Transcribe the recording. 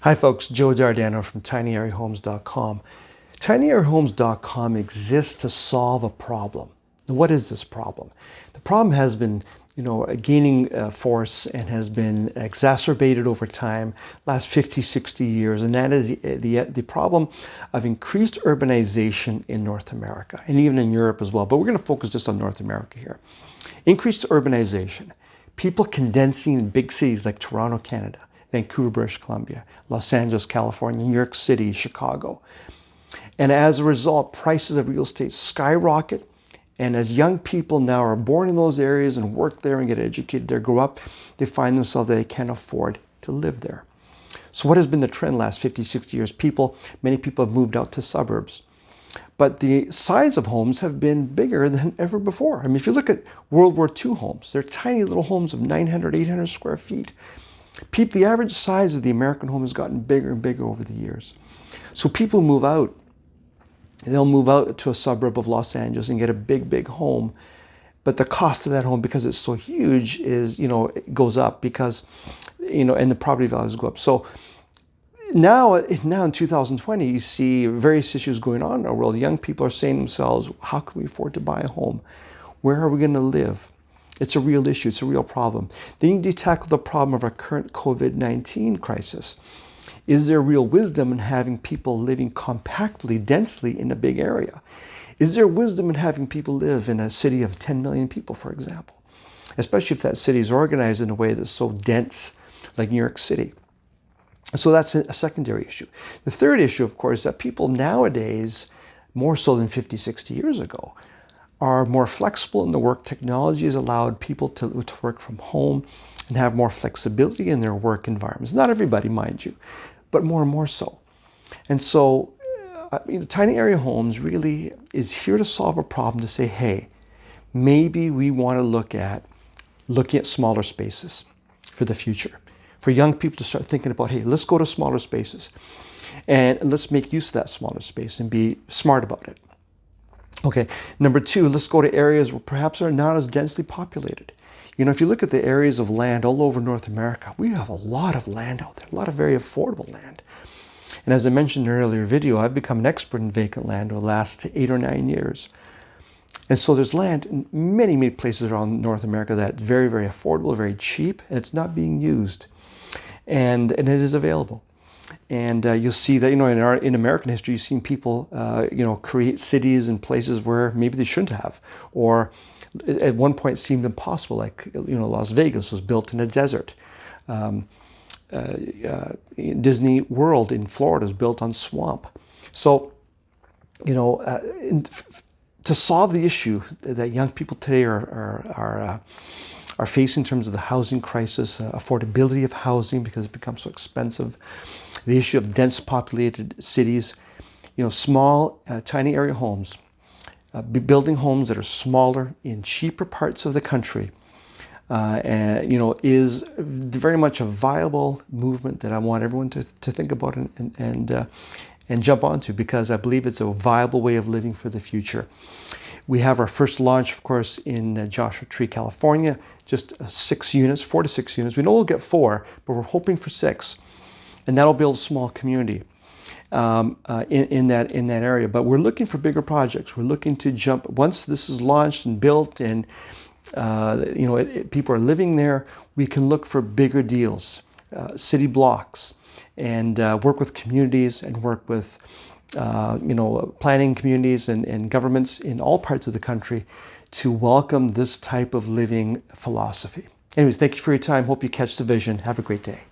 Hi folks, Joe Dardano from tinyareahomes.com. Tinyareahomes.com exists to solve a problem. Now, what is this problem? The problem has been, gaining force and has been exacerbated over time, last 50, 60 years, and that is the problem of increased urbanization in North America and even in Europe as well. But we're going to focus just on North America here. Increased urbanization, people condensing in big cities like Toronto, Canada, Vancouver, British Columbia, Los Angeles, California, New York City, Chicago. And as a result, prices of real estate skyrocket. And as young people now are born in those areas and work there and get educated there, grow up, they find themselves that they can't afford to live there. So what has been the trend the last 50, 60 years? Many people have moved out to suburbs. But the size of homes have been bigger than ever before. I mean, if you look at World War II homes, they're tiny little homes of 900, 800 square feet. The average size of the American home has gotten bigger and bigger over the years. So people move out. They'll move out to a suburb of Los Angeles and get a big, big home. But the cost of that home, because it's so huge, it goes up because, and the property values go up. So now in 2020, you see various issues going on in our world. Young people are saying to themselves, how can we afford to buy a home? Where are we going to live? It's a real issue. It's a real problem. Then you need to tackle the problem of our current COVID-19 crisis. Is there real wisdom in having people living compactly, densely in a big area? Is there wisdom in having people live in a city of 10 million people, for example? Especially if that city is organized in a way that's so dense, like New York City. So that's a secondary issue. The third issue, of course, is that people nowadays, more so than 50, 60 years ago, are more flexible in the work. Technology has allowed people to work from home and have more flexibility in their work environments. Not everybody, mind you, but more and more so. And so Tiny Area Homes really is here to solve a problem, to say, hey, maybe we want to looking at smaller spaces for the future. For young people to start thinking about, hey, let's go to smaller spaces and let's make use of that smaller space and be smart about it. Okay, number two, let's go to areas where perhaps are not as densely populated. If you look at the areas of land all over North America, we have a lot of land out there, a lot of very affordable land. And as I mentioned in an earlier video, I've become an expert in vacant land over the last 8 or 9 years. And so there's land in many, many places around North America that's very, very affordable, very cheap, and it's not being used. And it is available. And you'll see that, in American history, you've seen people, create cities and places where maybe they shouldn't have, or at one point seemed impossible, like, Las Vegas was built in a desert. Disney World in Florida is built on swamp. So, to solve the issue that young people today are facing in terms of the housing crisis, affordability of housing because it becomes so expensive, the issue of dense populated cities, small, tiny area homes, building homes that are smaller in cheaper parts of the country, is very much a viable movement that I want everyone to think about and jump onto, because I believe it's a viable way of living for the future. We have our first launch, of course, in Joshua Tree, California, just 6 units, 4 to 6 units. We know we'll get 4, but we're hoping for 6. And that'll build a small community in that area. But we're looking for bigger projects. We're looking to jump, once this is launched and built and people are living there, we can look for bigger deals, city blocks, and work with communities and work with planning communities and governments in all parts of the country to welcome this type of living philosophy. Anyways, thank you for your time. Hope you catch the vision. Have a great day.